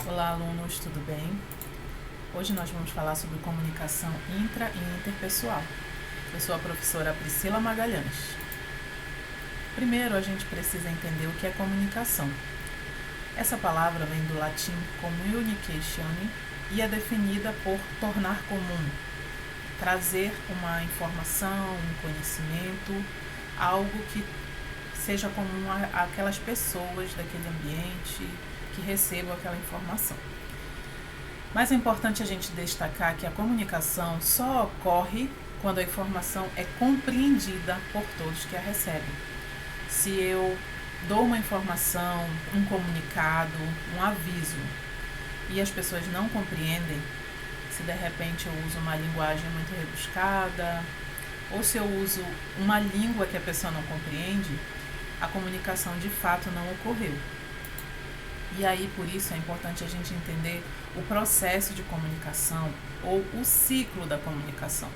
Olá, alunos, tudo bem? Hoje nós vamos falar sobre comunicação intra e interpessoal. Eu sou a professora Priscila Magalhães. Primeiro, a gente precisa entender o que é comunicação. Essa palavra vem do latim communicatione e é definida por tornar comum, trazer uma informação, um conhecimento, algo que seja comum àquelas pessoas daquele ambiente que recebam aquela informação. Mas é importante a gente destacar que a comunicação só ocorre quando a informação é compreendida por todos que a recebem. Se eu dou uma informação, um comunicado, um aviso, e as pessoas não compreendem, se de repente eu uso uma linguagem muito rebuscada, ou se eu uso uma língua que a pessoa não compreende, a comunicação de fato não ocorreu. E aí, por isso, é importante a gente entender o processo de comunicação ou o ciclo da comunicação.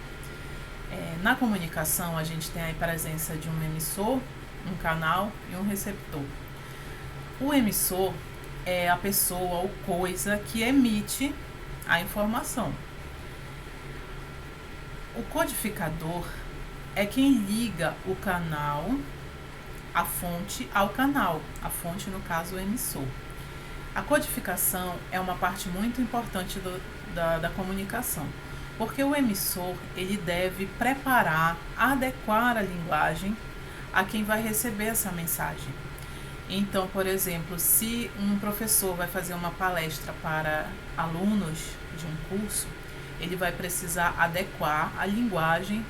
Na comunicação, a gente tem a presença de um emissor, um canal e um receptor. O emissor é a pessoa ou coisa que emite a informação. O codificador é quem liga o canal, a fonte, ao canal. A fonte, no caso, o emissor. A codificação é uma parte muito importante da comunicação, porque o emissor ele deve preparar, adequar a linguagem a quem vai receber essa mensagem. Então, por exemplo, se um professor vai fazer uma palestra para alunos de um curso, ele vai precisar adequar a linguagem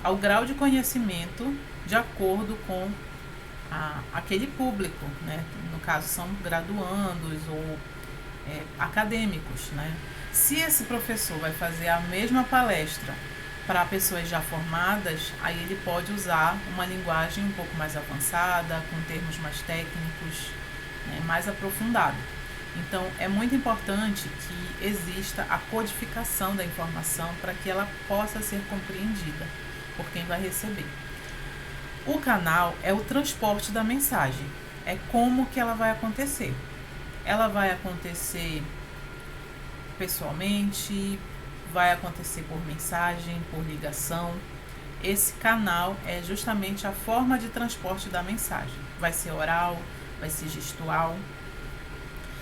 ao grau de conhecimento de acordo com aquele público, né? No caso são graduandos ou acadêmicos, né? Se esse professor vai fazer a mesma palestra para pessoas já formadas, aí ele pode usar uma linguagem um pouco mais avançada, com termos mais técnicos, né? Mais aprofundado. Então é muito importante que exista a codificação da informação para que ela possa ser compreendida por quem vai receber. O canal é o transporte da mensagem, é como que ela vai acontecer. Ela vai acontecer pessoalmente, vai acontecer por mensagem, por ligação. Esse canal é justamente a forma de transporte da mensagem. Vai ser oral, vai ser gestual.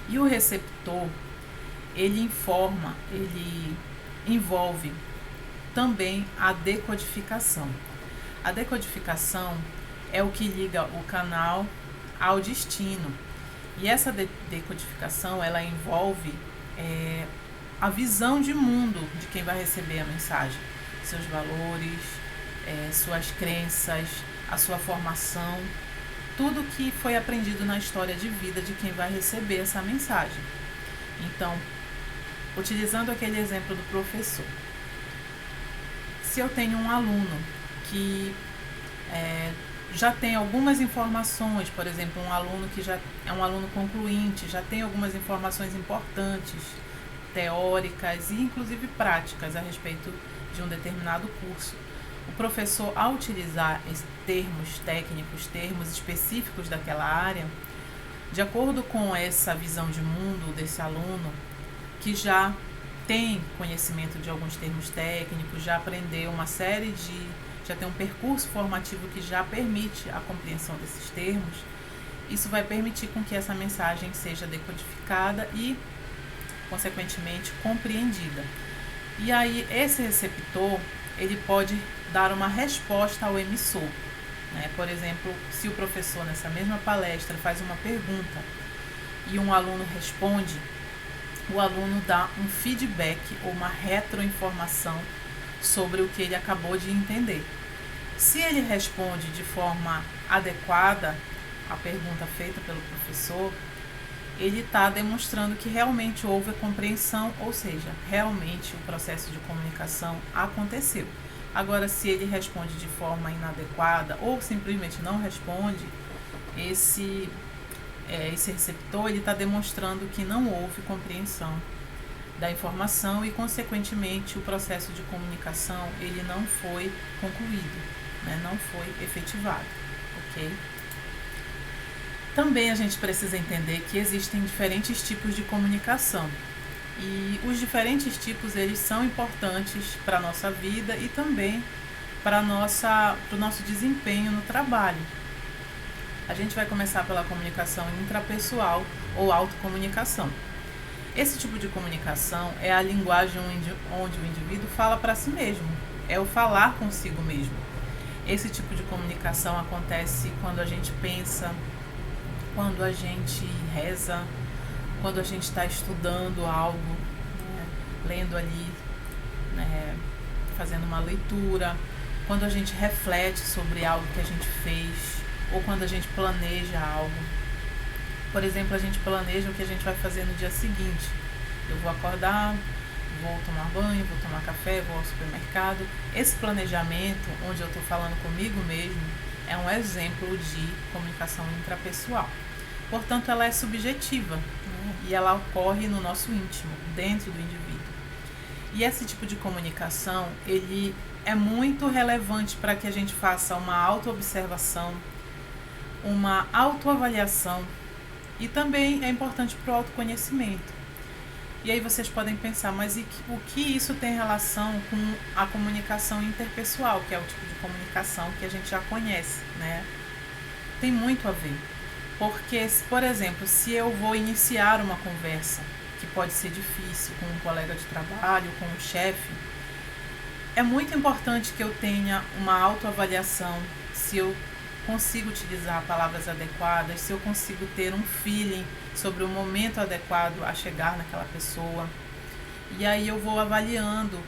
E o receptor, ele informa, ele envolve também a decodificação. A decodificação é o que liga o canal ao destino. E essa decodificação, ela envolve a visão de mundo de quem vai receber a mensagem. Seus valores, suas crenças, a sua formação, tudo que foi aprendido na história de vida de quem vai receber essa mensagem. Então, utilizando aquele exemplo do professor, se eu tenho um aluno que já tem algumas informações, por exemplo, um aluno que já é um aluno concluinte, já tem algumas informações importantes, teóricas e inclusive práticas a respeito de um determinado curso. O professor, ao utilizar termos técnicos, termos específicos daquela área, de acordo com essa visão de mundo desse aluno, que já tem conhecimento de alguns termos técnicos, já aprendeu uma série já tem um percurso formativo que já permite a compreensão desses termos, isso vai permitir com que essa mensagem seja decodificada e, consequentemente, compreendida. E aí, esse receptor, ele pode dar uma resposta ao emissor, né? Por exemplo, se o professor, nessa mesma palestra, faz uma pergunta e um aluno responde, o aluno dá um feedback ou uma retroinformação sobre o que ele acabou de entender. Se ele responde de forma adequada à pergunta feita pelo professor, ele está demonstrando que realmente houve a compreensão, ou seja, realmente o processo de comunicação aconteceu. Agora, se ele responde de forma inadequada ou simplesmente não responde, esse receptor está demonstrando que não houve compreensão da informação e, consequentemente, o processo de comunicação ele não foi concluído, né? Não foi efetivado, ok? Também a gente precisa entender que existem diferentes tipos de comunicação. E os diferentes tipos, eles são importantes para a nossa vida e também para o nosso desempenho no trabalho. A gente vai começar pela comunicação intrapessoal ou autocomunicação. Esse tipo de comunicação é a linguagem onde o indivíduo fala para si mesmo, é o falar consigo mesmo. Esse tipo de comunicação acontece quando a gente pensa, quando a gente reza, quando a gente está estudando algo, né, lendo ali, né, fazendo uma leitura, quando a gente reflete sobre algo que a gente fez, ou quando a gente planeja algo. Por exemplo, a gente planeja o que a gente vai fazer no dia seguinte. Eu vou acordar, vou tomar banho, vou tomar café, vou ao supermercado. Esse planejamento, onde eu estou falando comigo mesmo, é um exemplo de comunicação intrapessoal. Portanto, ela é subjetiva, né? E ela ocorre no nosso íntimo, dentro do indivíduo. E esse tipo de comunicação, ele é muito relevante para que a gente faça uma autoobservação, uma autoavaliação, e também é importante para o autoconhecimento. E aí vocês podem pensar, mas o que isso tem relação com a comunicação interpessoal, que é o tipo de comunicação que a gente já conhece, né? Tem muito a ver. Porque, por exemplo, se eu vou iniciar uma conversa, que pode ser difícil, com um colega de trabalho, com um chefe, é muito importante que eu tenha uma autoavaliação, se eu consigo utilizar palavras adequadas, se eu consigo ter um feeling sobre o momento adequado a chegar naquela pessoa. E aí eu vou avaliando,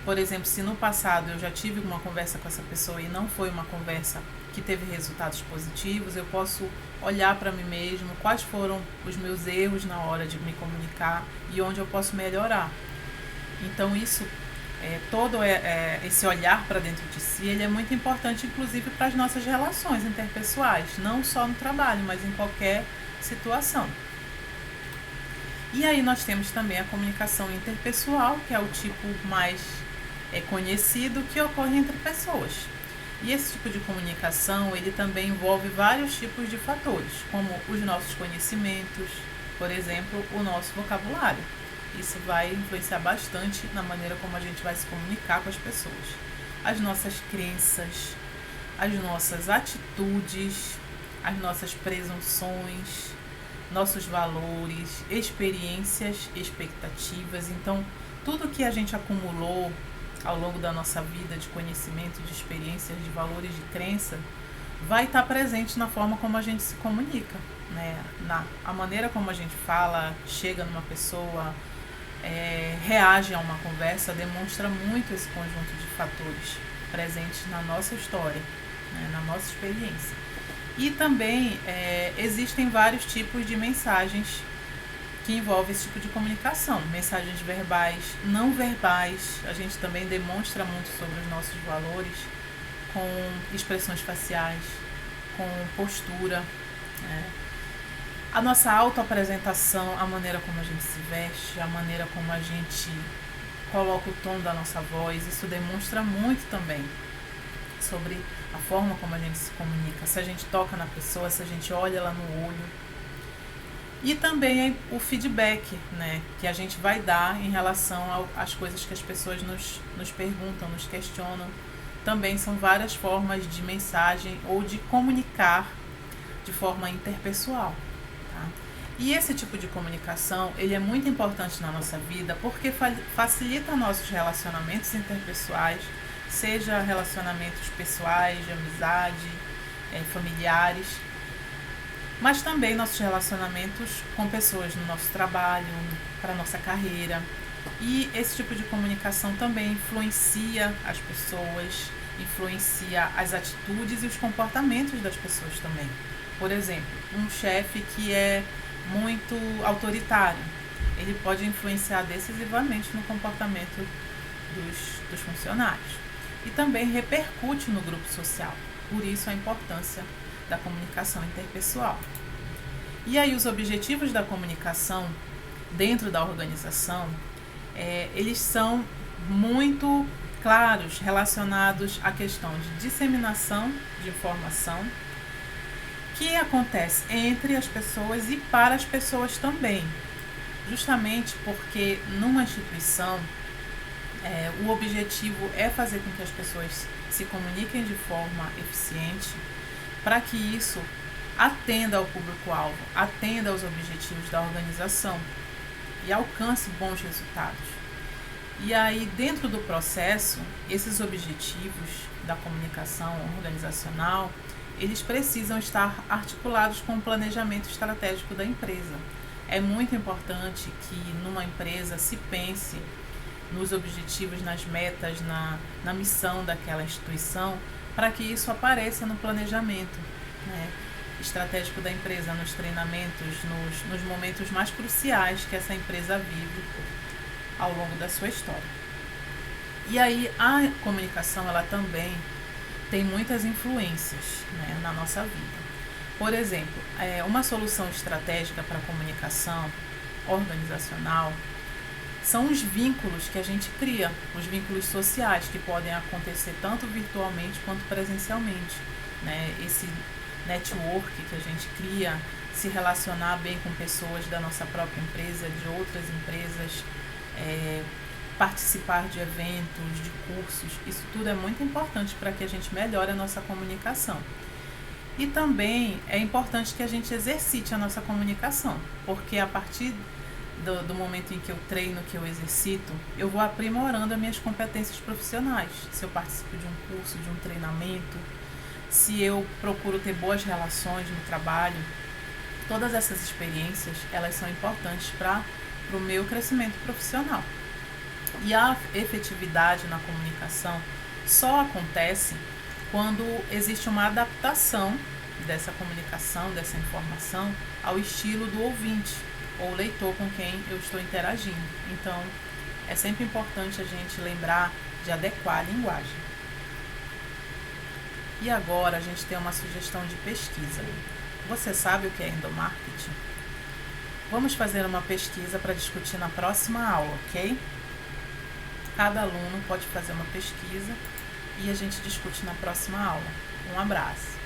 por exemplo, se no passado eu já tive uma conversa com essa pessoa e não foi uma conversa que teve resultados positivos, eu posso olhar para mim mesmo, quais foram os meus erros na hora de me comunicar e onde eu posso melhorar. Então isso, esse olhar para dentro de si, ele é muito importante, inclusive para as nossas relações interpessoais, não só no trabalho, mas em qualquer situação. E aí nós temos também a comunicação interpessoal, que é o tipo mais conhecido, que ocorre entre pessoas. E esse tipo de comunicação, ele também envolve vários tipos de fatores, como os nossos conhecimentos, por exemplo, o nosso vocabulário. Isso vai influenciar bastante na maneira como a gente vai se comunicar com as pessoas. As nossas crenças, as nossas atitudes, as nossas presunções, nossos valores, experiências, expectativas. Então, tudo que a gente acumulou ao longo da nossa vida de conhecimento, de experiências, de valores, de crença, vai estar presente na forma como a gente se comunica, né? A maneira como a gente fala, chega numa pessoa, reage a uma conversa, demonstra muito esse conjunto de fatores presentes na nossa história, né? Na nossa experiência. E também existem vários tipos de mensagens que envolvem esse tipo de comunicação. Mensagens verbais, não verbais. A gente também demonstra muito sobre os nossos valores com expressões faciais, com postura, né? A nossa autoapresentação, a maneira como a gente se veste, a maneira como a gente coloca o tom da nossa voz, isso demonstra muito também sobre a forma como a gente se comunica, se a gente toca na pessoa, se a gente olha ela no olho. E também o feedback, né, que a gente vai dar em relação às coisas que as pessoas nos perguntam, nos questionam. Também são várias formas de mensagem ou de comunicar de forma interpessoal. Tá? E esse tipo de comunicação, ele é muito importante na nossa vida porque facilita nossos relacionamentos interpessoais, seja relacionamentos pessoais, de amizade, familiares, mas também nossos relacionamentos com pessoas no nosso trabalho, para a nossa carreira. E esse tipo de comunicação também influencia as pessoas, influencia as atitudes e os comportamentos das pessoas também. Por exemplo, um chefe que é muito autoritário, ele pode influenciar decisivamente no comportamento dos funcionários. E também repercute no grupo social. Por isso a importância da comunicação interpessoal. E aí os objetivos da comunicação dentro da organização, eles são muito claros, relacionados à questão de disseminação de informação que acontece entre as pessoas e para as pessoas também. Justamente porque numa instituição, o objetivo é fazer com que as pessoas se comuniquem de forma eficiente, para que isso atenda ao público-alvo, atenda aos objetivos da organização e alcance bons resultados. E aí, dentro do processo, esses objetivos da comunicação organizacional, eles precisam estar articulados com o planejamento estratégico da empresa. É muito importante que numa empresa se pense nos objetivos, nas metas, na missão daquela instituição, para que isso apareça no planejamento, né, estratégico da empresa, nos treinamentos, nos momentos mais cruciais que essa empresa vive ao longo da sua história. E aí a comunicação, ela também tem muitas influências, né, na nossa vida. Por exemplo, uma solução estratégica para a comunicação organizacional são os vínculos que a gente cria, os vínculos sociais que podem acontecer tanto virtualmente quanto presencialmente, né? Esse network que a gente cria, se relacionar bem com pessoas da nossa própria empresa, de outras empresas, participar de eventos, de cursos, isso tudo é muito importante para que a gente melhore a nossa comunicação. E também é importante que a gente exercite a nossa comunicação, porque a partir do momento em que eu treino, que eu exercito, eu vou aprimorando as minhas competências profissionais. Se eu participo de um curso, de um treinamento, se eu procuro ter boas relações no trabalho, todas essas experiências, elas são importantes para o meu crescimento profissional. E a efetividade na comunicação só acontece quando existe uma adaptação dessa comunicação, dessa informação, ao estilo do ouvinte ou leitor com quem eu estou interagindo. Então, é sempre importante a gente lembrar de adequar a linguagem. E agora a gente tem uma sugestão de pesquisa. Você sabe o que é endomarketing? Vamos fazer uma pesquisa para discutir na próxima aula, ok? Cada aluno pode fazer uma pesquisa e a gente discute na próxima aula. Um abraço!